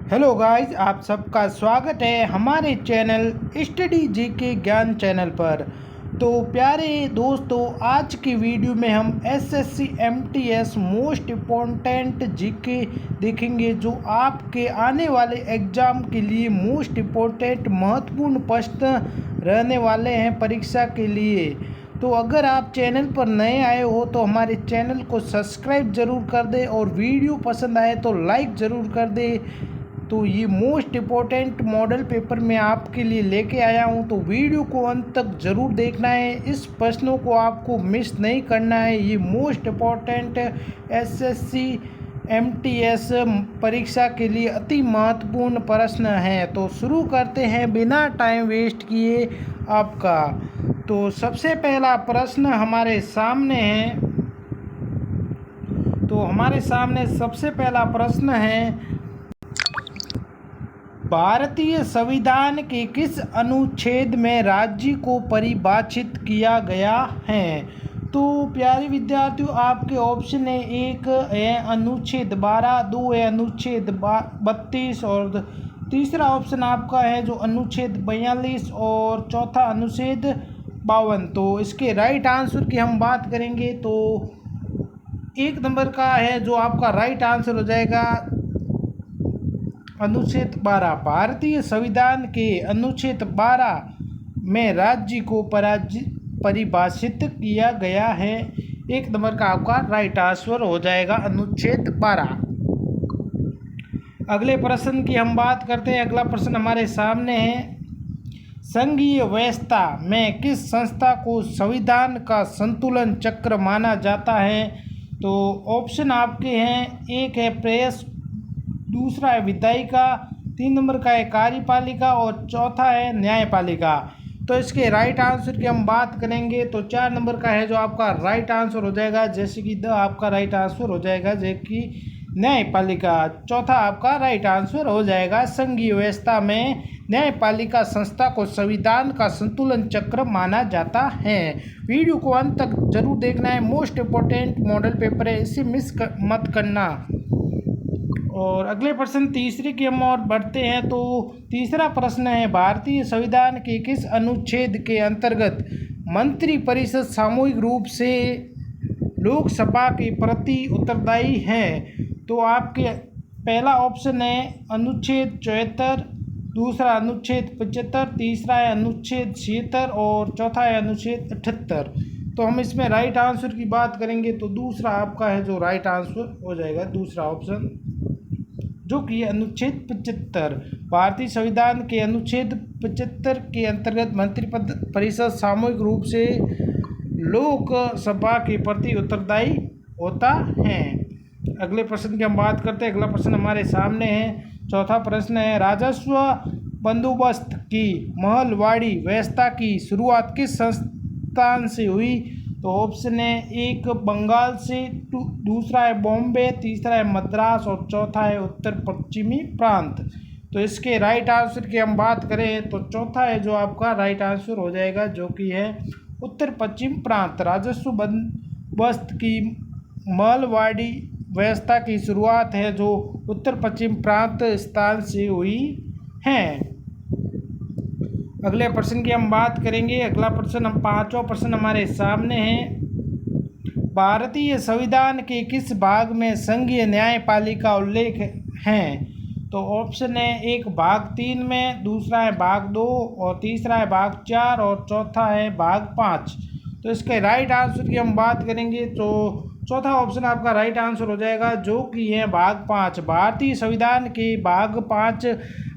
Hello guys, आप सबका स्वागत है हमारे चैनल स्टडी जीके ज्ञान चैनल पर। तो प्यारे दोस्तों, आज की वीडियो में हम SSC MTS most important GK देखेंगे, जो आपके आने वाले एग्ज़ाम के लिए मोस्ट इम्पॉर्टेंट महत्वपूर्ण प्रश्न रहने वाले हैं परीक्षा के लिए। तो अगर आप चैनल पर नए आए हो तो हमारे चैनल को सब्सक्राइब ज़रूर कर दें और वीडियो पसंद आए तो लाइक ज़रूर कर दें। तो ये मोस्ट इम्पोर्टेंट मॉडल पेपर मैं आपके लिए लेके आया हूँ, तो वीडियो को अंत तक ज़रूर देखना है। इस प्रश्नों को आपको मिस नहीं करना है। ये मोस्ट इम्पोर्टेंट एसएससी एमटीएस परीक्षा के लिए अति महत्वपूर्ण प्रश्न है। तो शुरू करते हैं बिना टाइम वेस्ट किए आपका। तो सबसे पहला प्रश्न हमारे सामने है। तो हमारे सामने सबसे पहला प्रश्न है, भारतीय संविधान के किस अनुच्छेद में राज्य को परिभाषित किया गया है? तो प्यारे विद्यार्थियों, आपके ऑप्शन है, एक है अनुच्छेद 12, दो है अनुच्छेद 32 और तीसरा ऑप्शन आपका है जो अनुच्छेद 42 और चौथा अनुच्छेद 52। तो इसके राइट आंसर की हम बात करेंगे तो एक नंबर का है जो आपका राइट आंसर हो जाएगा अनुच्छेद 12। भारतीय संविधान के अनुच्छेद 12 में राज्य को परिभाषित किया गया है। एक नंबर का आपका राइट आंसर हो जाएगा अनुच्छेद 12। अगले प्रश्न की हम बात करते हैं। अगला प्रश्न हमारे सामने है, संघीय व्यवस्था में किस संस्था को संविधान का संतुलन चक्र माना जाता है? तो ऑप्शन आपके हैं, एक है प्रेस, दूसरा है विधायिका, 3 नंबर का है कार्यपालिका और चौथा है न्यायपालिका। तो इसके राइट आंसर की हम बात करेंगे तो 4 नंबर का है जो आपका राइट आंसर हो जाएगा, जैसे कि आपका राइट आंसर हो जाएगा जैसे कि न्यायपालिका। चौथा आपका राइट आंसर हो जाएगा, संघीय व्यवस्था में न्यायपालिका संस्था को संविधान का संतुलन चक्र माना जाता है। वीडियो को अंत तक जरूर देखना है, मोस्ट इम्पोर्टेंट मॉडल पेपर है, इसे मिस मत करना। और अगले प्रश्न तीसरे की हम और बढ़ते हैं। तो तीसरा प्रश्न है, भारतीय संविधान के किस अनुच्छेद के अंतर्गत मंत्रिपरिषद सामूहिक रूप से लोकसभा के प्रति उत्तरदायी है? तो आपके पहला ऑप्शन है अनुच्छेद 74, दूसरा अनुच्छेद 75, तीसरा है अनुच्छेद 76 और चौथा है अनुच्छेद 78। तो हम इसमें राइट आंसर की बात करेंगे तो दूसरा आपका है जो राइट आंसर हो जाएगा, दूसरा ऑप्शन जो कि अनुच्छेद 75। भारतीय संविधान के अनुच्छेद 75 के अंतर्गत मंत्रिपरिषद सामूहिक रूप से लोकसभा के प्रति उत्तरदायी होता है। अगले प्रश्न की हम बात करते हैं। अगला प्रश्न हमारे सामने है, चौथा प्रश्न है, राजस्व बंदोबस्त की महलवाड़ी व्यवस्था की शुरुआत किस संस्थान से हुई? तो ऑप्शन है, एक बंगाल से, दूसरा है बॉम्बे, तीसरा है मद्रास और चौथा है उत्तर पश्चिमी प्रांत। तो इसके राइट आंसर की हम बात करें तो चौथा है जो आपका राइट आंसर हो जाएगा, जो कि है उत्तर पश्चिम प्रांत। राजस्व बंदोबस्त की महलवाड़ी व्यवस्था की शुरुआत है जो उत्तर पश्चिम प्रांत स्थान से हुई है। अगले प्रश्न की हम बात करेंगे। अगला प्रश्न हम पांचवा प्रश्न हमारे सामने है, भारतीय संविधान के किस भाग में संघीय न्यायपालिका उल्लेख है? तो ऑप्शन है, एक भाग 3 में, दूसरा है भाग 2 और तीसरा है भाग 4 और चौथा है भाग 5। तो इसके राइट आंसर की हम बात करेंगे तो चौथा ऑप्शन आपका राइट आंसर हो जाएगा, जो कि है भाग 5। भारतीय संविधान के भाग 5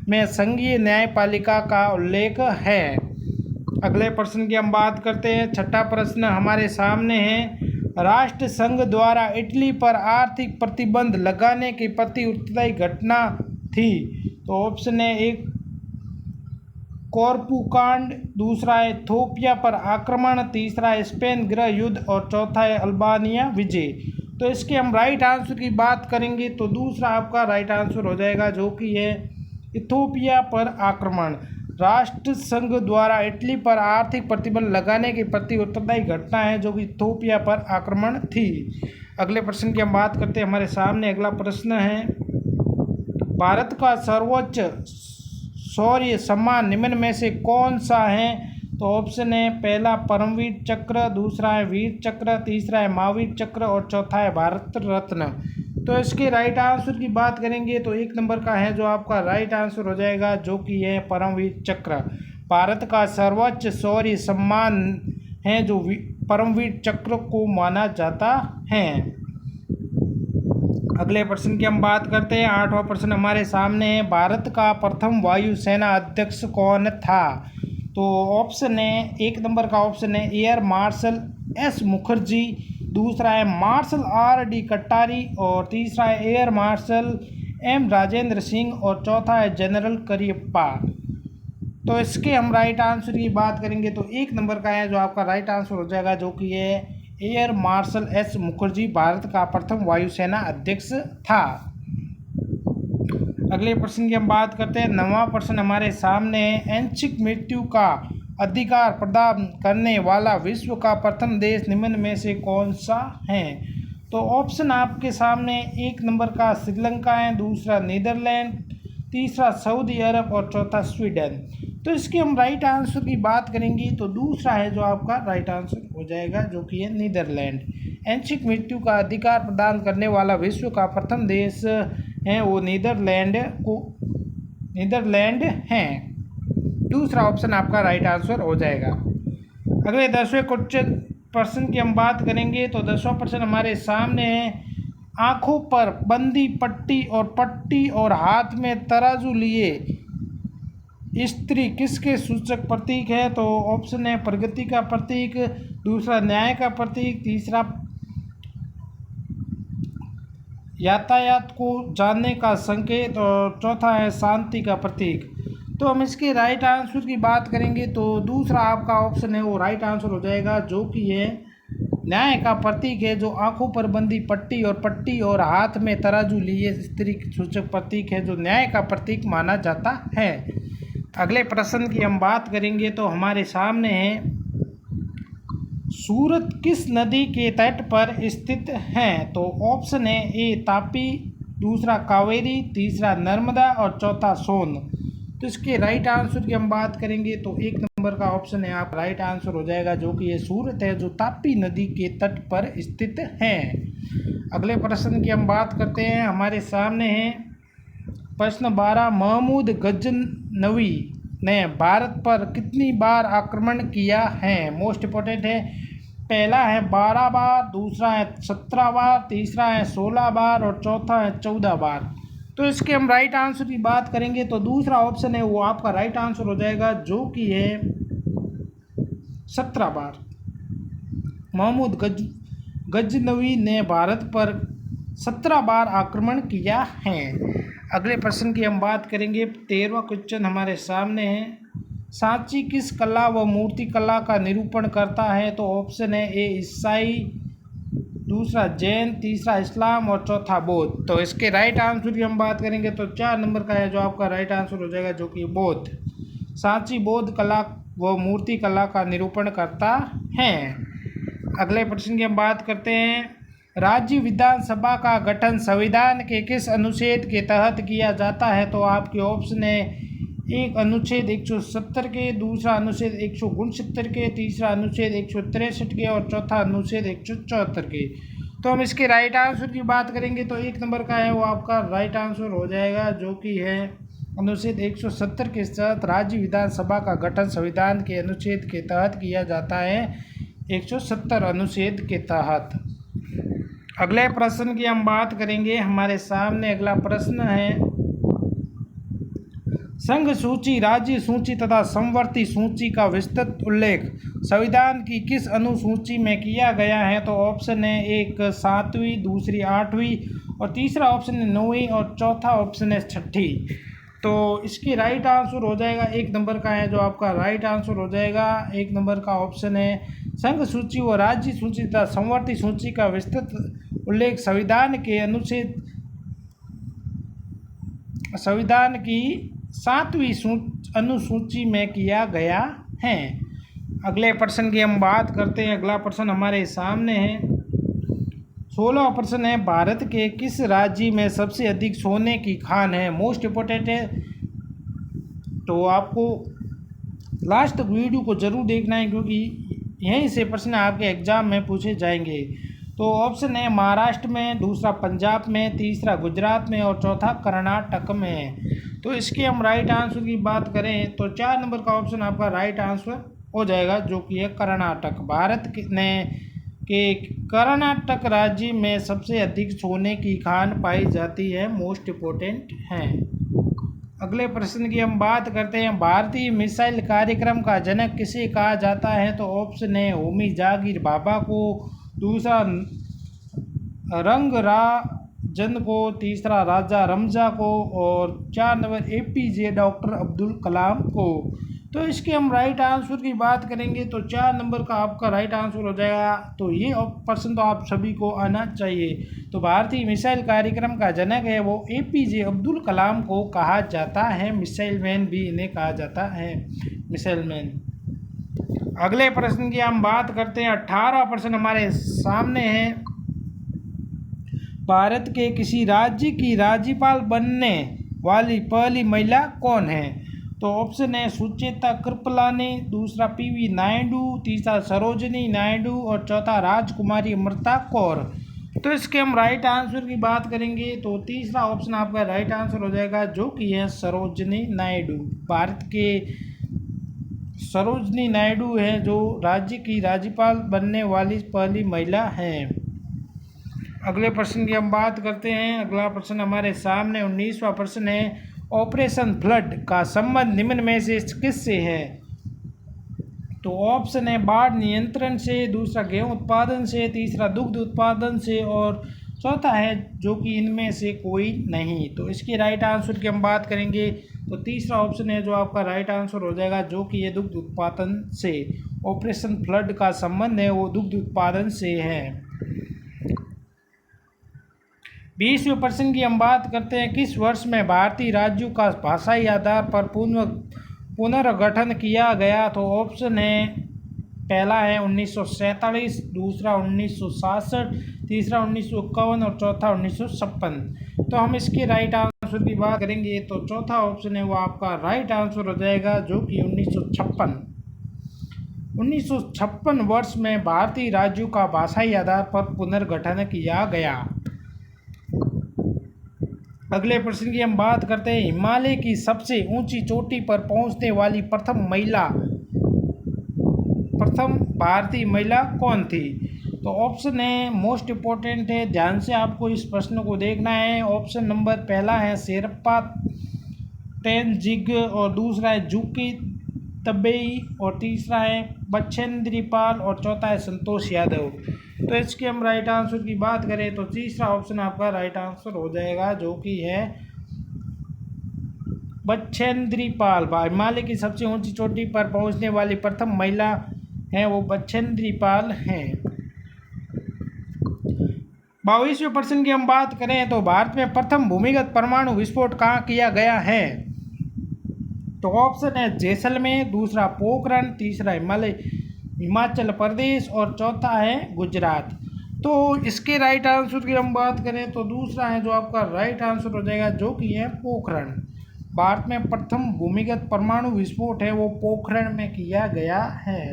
में संघीय न्यायपालिका का उल्लेख है। अगले प्रश्न की हम बात करते हैं। छठा प्रश्न हमारे सामने है, राष्ट्र संघ द्वारा इटली पर आर्थिक प्रतिबंध लगाने के प्रति उत्तरदायी घटना थी? तो ऑप्शन है, एक कॉर्फू कांड, दूसरा है इथियोपिया पर आक्रमण, तीसरा है स्पेन गृह युद्ध और चौथा है अल्बानिया विजय। तो इसके हम राइट आंसर की बात करेंगे तो दूसरा आपका राइट आंसर हो जाएगा, जो कि है इथियोपिया पर आक्रमण। राष्ट्र संघ द्वारा इटली पर आर्थिक प्रतिबंध लगाने के प्रति उत्तरदायी घटना है जो कि इथियोपिया पर आक्रमण थी। अगले प्रश्न की हम बात करते हैं। हमारे सामने अगला प्रश्न है, भारत का सर्वोच्च शौर्य सम्मान निम्न में से कौन सा है? तो ऑप्शन है पहला परमवीर चक्र, दूसरा है वीर चक्र, तीसरा है महावीर चक्र और चौथा है भारत रत्न। तो इसके राइट आंसर की बात करेंगे तो एक नंबर का है जो आपका राइट आंसर हो जाएगा, जो कि है परमवीर चक्र। भारत का सर्वोच्च शौर्य सम्मान है जो परमवीर चक्र को माना जाता है। अगले प्रश्न की हम बात करते हैं। 8वां प्रश्न हमारे सामने है, भारत का प्रथम वायुसेना अध्यक्ष कौन था? तो ऑप्शन है, एक नंबर का ऑप्शन है एयर मार्शल एस मुखर्जी, दूसरा है मार्शल आर डी कटारी और तीसरा है air marshal M Rajendra Singh और चौथा है जनरल करियप्पा। तो इसके हम राइट आंसर की बात करेंगे तो एक नंबर का है जो आपका राइट आंसर हो जाएगा, जो कि है air marshal S Mukherjee Bharat का प्रथम वायुसेना अध्यक्ष था। अगले प्रश्न की हम बात करते हैं। 9वां प्रश्न हमारे सामने है, ऐच्छिक मृत्यु का अधिकार प्रदान करने वाला विश्व का प्रथम देश निम्न में से कौन सा है? तो ऑप्शन आपके सामने एक नंबर का श्रीलंका है, दूसरा नीदरलैंड, तीसरा सऊदी अरब और चौथा स्वीडन। तो इसकी हम राइट आंसर की बात करेंगे तो दूसरा है जो आपका राइट आंसर हो जाएगा, जो कि है नीदरलैंड। ऐच्छिक मृत्यु का अधिकार प्रदान करने वाला विश्व का प्रथम देश है वो नीदरलैंड है। दूसरा ऑप्शन आपका राइट आंसर हो जाएगा। अगले 10वें क्वेश्चन प्रश्न की हम बात करेंगे तो 10वां प्रश्न हमारे सामने है, आँखों पर बंदी पट्टी और हाथ में तराजू लिए स्त्री किसके सूचक प्रतीक है? तो ऑप्शन है प्रगति का प्रतीक, दूसरा न्याय का प्रतीक, तीसरा यातायात को जानने का संकेत और चौथा है शांति का प्रतीक। तो हम इसके राइट आंसर की बात करेंगे तो दूसरा आपका ऑप्शन है वो राइट आंसर हो जाएगा, जो कि है न्याय का प्रतीक है, जो आंखों पर बंदी पट्टी और हाथ में तराजू लिए स्त्री सूचक प्रतीक है, जो न्याय का प्रतीक माना जाता है। अगले प्रश्न की हम बात करेंगे तो हमारे सामने है, सूरत किस नदी के तट पर स्थित है? तो ऑप्शन है ए तापी, दूसरा कावेरी, तीसरा नर्मदा और चौथा सोन। तो इसके राइट आंसर की हम बात करेंगे तो एक नंबर का ऑप्शन है आप राइट आंसर हो जाएगा, जो कि ये सूरत है जो तापी नदी के तट पर स्थित है। अगले प्रश्न की हम बात करते हैं। हमारे सामने है प्रश्न 12, महमूद गजनवी ने भारत पर कितनी बार आक्रमण किया है? मोस्ट इंपॉर्टेंट है, पहला है 12 बार, दूसरा है 17 बार, तीसरा है 16 बार और चौथा है 14 बार। तो इसके हम राइट आंसर की बात करेंगे तो दूसरा ऑप्शन है वो आपका राइट आंसर हो जाएगा, जो कि है 17 बार। महमूद गजनवी ने भारत पर 17 बार आक्रमण किया है। अगले प्रश्न की हम बात करेंगे। 13वां क्वेश्चन हमारे सामने है, सांची किस कला व मूर्ति कला का निरूपण करता है? तो ऑप्शन है ए ईसाई, दूसरा जैन, तीसरा इस्लाम और चौथा बौद्ध। तो इसके राइट आंसर की हम बात करेंगे तो 4 नंबर का है जो आपका राइट आंसर हो जाएगा, जो कि बौद्ध। सांची बौद्ध कला व मूर्ति कला का निरूपण करता है। अगले प्रश्न की हम बात करते हैं। राज्य विधानसभा का गठन संविधान के किस अनुच्छेद के तहत किया जाता है? तो आपके ऑप्शन है एक अनुच्छेद 170 के, दूसरा अनुच्छेद 169 के, तीसरा अनुच्छेद 163 के और चौथा अनुच्छेद 174 के। तो हम इसके राइट आंसर की बात करेंगे तो एक नंबर का है वो आपका राइट आंसर हो जाएगा, जो कि है अनुच्छेद 170 के तहत राज्य विधानसभा का गठन संविधान के अनुच्छेद के तहत किया जाता है, 170 अनुच्छेद के तहत। अगले प्रश्न की हम बात करेंगे। हमारे सामने अगला प्रश्न है, संघ सूची, राज्य सूची तथा समवर्ती सूची का विस्तृत उल्लेख संविधान की किस अनुसूची में किया गया है? तो ऑप्शन है एक 7वीं, दूसरी 8वीं और तीसरा ऑप्शन है 9वीं और चौथा ऑप्शन है 6ठी। तो इसकी राइट आंसर हो जाएगा, एक नंबर का है जो आपका राइट आंसर हो जाएगा, एक नंबर का ऑप्शन है संघ सूची व राज्य सूची तथा समवर्ती सूची का विस्तृत उल्लेख संविधान की 7वीं अनुसूची में किया गया है। अगले प्रश्न की हम बात करते हैं। अगला प्रश्न हमारे सामने है, 16वां प्रश्न है, भारत के किस राज्य में सबसे अधिक सोने की खान है? मोस्ट इम्पोर्टेंट है, तो आपको लास्ट तक वीडियो को जरूर देखना है, क्योंकि यहीं से प्रश्न आपके एग्जाम में पूछे जाएंगे। तो ऑप्शन है महाराष्ट्र में, दूसरा पंजाब में, तीसरा गुजरात में और चौथा कर्नाटक में। तो इसके हम राइट आंसर की बात करें तो 4 नंबर का ऑप्शन आपका राइट आंसर हो जाएगा, जो कि है कर्नाटक। भारत के कर्नाटक राज्य में सबसे अधिक सोने की खान पाई जाती है, मोस्ट इम्पोर्टेंट है। अगले प्रश्न की हम बात करते हैं, भारतीय मिसाइल कार्यक्रम का जनक किसे कहा जाता है? तो ऑप्शन है होमी जहांगीर भाभा को, दूसरा रंगराजन को, तीसरा राजा रमजा को और 4 number APJ doctor Abdul Kalam को। तो इसके हम राइट आंसर की बात करेंगे तो 4 नंबर का आपका राइट आंसर हो जाएगा। तो ये प्रश्न तो आप सभी को आना चाहिए। तो भारतीय मिसाइल कार्यक्रम का जनक है वो एपीजे अब्दुल कलाम को कहा जाता है, मिसाइल मैन भी इन्हें कहा जाता है, मिसाइल मैन। अगले प्रश्न की हम बात करते हैं, 18वां प्रश्न हमारे सामने है, भारत के किसी राज्य की राज्यपाल बनने वाली पहली महिला कौन है? तो ऑप्शन है सुचेता कृपलानी, दूसरा पीवी नायडू, तीसरा सरोजनी नायडू और चौथा राजकुमारी अमृता कौर। तो इसके हम राइट आंसर की बात करेंगे तो तीसरा ऑप्शन आपका राइट आंसर हो जाएगा, जो कि है सरोजनी नायडू। भारत के सरोजनी नायडू है जो राज्य की राज्यपाल बनने वाली पहली महिला हैं। अगले प्रश्न की हम बात करते हैं। अगला प्रश्न हमारे सामने 19वां प्रश्न है, ऑपरेशन फ्लड का संबंध निम्न में से किससे है? तो ऑप्शन है बाढ़ नियंत्रण से, दूसरा गेहूं उत्पादन से, तीसरा दुग्ध उत्पादन से और चौथा है जो कि इनमें से कोई नहीं। तो इसकी राइट आंसर की हम बात करेंगे तो तीसरा ऑप्शन है जो आपका राइट आंसर हो जाएगा, जो कि ये दुग्ध उत्पादन से। ऑपरेशन फ्लड का संबंध है वो दुग्ध उत्पादन से है। 20वें प्रश्न की हम बात करते हैं, किस वर्ष में भारतीय राज्यों का भाषाई आधार पर पुनर्गठन किया गया? तो ऑप्शन है पहला है 1947, दूसरा 1967, तीसरा 1951 और चौथा 1956। तो हम इसके राइट आंसर की बात करेंगे तो चौथा ऑप्शन है वो आपका राइट आंसर हो जाएगा, जो कि 1956। 1956 वर्ष में भारतीय राज्यों का भाषाई आधार पर पुनर्गठन किया गया। अगले प्रश्न की हम बात करते हैं, हिमालय की सबसे ऊंची चोटी पर पहुंचने वाली प्रथम भारतीय महिला कौन थी? तो ऑप्शन है मोस्ट इम्पोर्टेंट है, ध्यान से आपको इस प्रश्न को देखना है। ऑप्शन नंबर पहला है शेरपा तेनजिंग और दूसरा है जुकी तबेई और तीसरा है बछेंद्री पाल और चौथा है संतोष यादव। तो इसके हम राइट आंसर की बात करें तो तीसरा ऑप्शन आपका राइट आंसर हो जाएगा, जो कि है बछेंद्री पाल। हिमालय की सबसे ऊंची चोटी पर पहुंचने वाली प्रथम महिला है वो बछेंद्री पाल हैं। 22वें प्रश्न की हम बात करें तो भारत में प्रथम भूमिगत परमाणु विस्फोट कहाँ किया गया है? तो ऑप्शन है जैसलमेर, दूसरा पोखरण, तीसरा हिमाचल प्रदेश और चौथा है गुजरात। तो इसके राइट आंसर की हम बात करें तो दूसरा है जो आपका राइट आंसर हो जाएगा, जो कि है पोखरण। भारत में प्रथम भूमिगत परमाणु विस्फोट है वो पोखरण में किया गया है।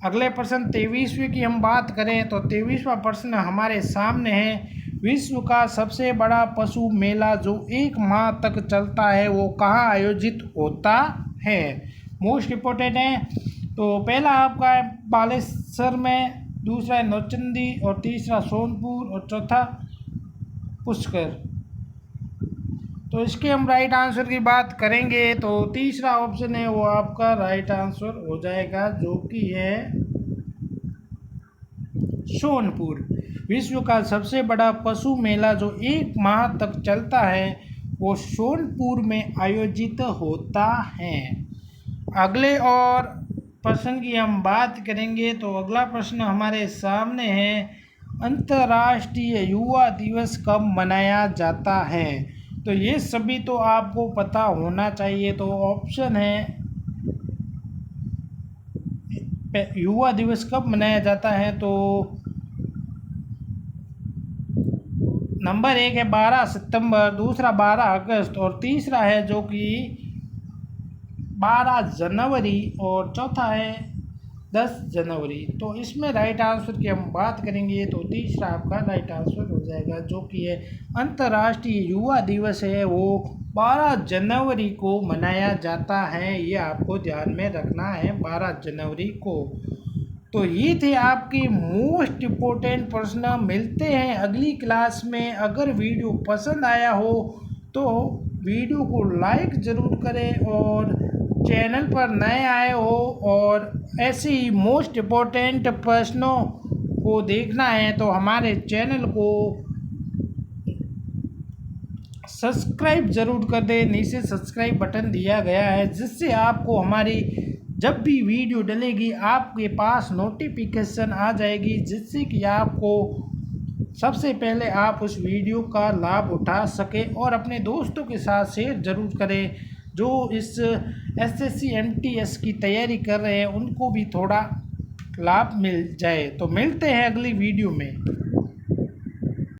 अगले प्रश्न 23वें की हम बात करें तो 23वां प्रश्न हमारे सामने है, विश्व का सबसे बड़ा पशु मेला जो 1 माह तक चलता है वो कहाँ आयोजित होता है? मोस्ट इम्पोर्टेंट है। तो पहला आपका है बालेश्वर में, दूसरा है नौचंदी और तीसरा सोनपुर और चौथा पुष्कर। तो इसके हम राइट आंसर की बात करेंगे तो तीसरा ऑप्शन है वो आपका राइट आंसर हो जाएगा, जो कि है सोनपुर। विश्व का सबसे बड़ा पशु मेला जो 1 माह तक चलता है वो सोनपुर में आयोजित होता है। अगले और प्रश्न की हम बात करेंगे तो अगला प्रश्न हमारे सामने है, अंतर्राष्ट्रीय युवा दिवस कब मनाया जाता है? तो ये सभी तो आपको पता होना चाहिए। तो ऑप्शन है युवा दिवस कब मनाया जाता है तो नंबर 1 है 12 सितंबर, दूसरा 12 अगस्त और तीसरा है जो कि 12 जनवरी और चौथा है 10 जनवरी। तो इसमें राइट आंसर की हम बात करेंगे तो तीसरा आपका राइट आंसर हो जाएगा, जो कि है अंतर्राष्ट्रीय युवा दिवस है वो 12 जनवरी को मनाया जाता है। ये आपको ध्यान में रखना है 12 जनवरी को। तो ये थे आपके मोस्ट इम्पोर्टेंट प्रश्न। मिलते हैं अगली क्लास में। अगर वीडियो पसंद आया हो तो वीडियो को लाइक ज़रूर करें और चैनल पर नए आए हो और ऐसे ही मोस्ट इम्पोर्टेंट प्रश्नों को देखना है तो हमारे चैनल को सब्सक्राइब ज़रूर कर दें। नीचे सब्सक्राइब बटन दिया गया है जिससे आपको हमारी जब भी वीडियो डलेगी आपके पास नोटिफिकेशन आ जाएगी, जिससे कि आपको सबसे पहले आप उस वीडियो का लाभ उठा सकें और अपने दोस्तों के साथ शेयर ज़रूर करें जो इस एसएससी एमटीएस की तैयारी कर रहे हैं, उनको भी थोड़ा लाभ मिल जाए। तो मिलते हैं अगली वीडियो में।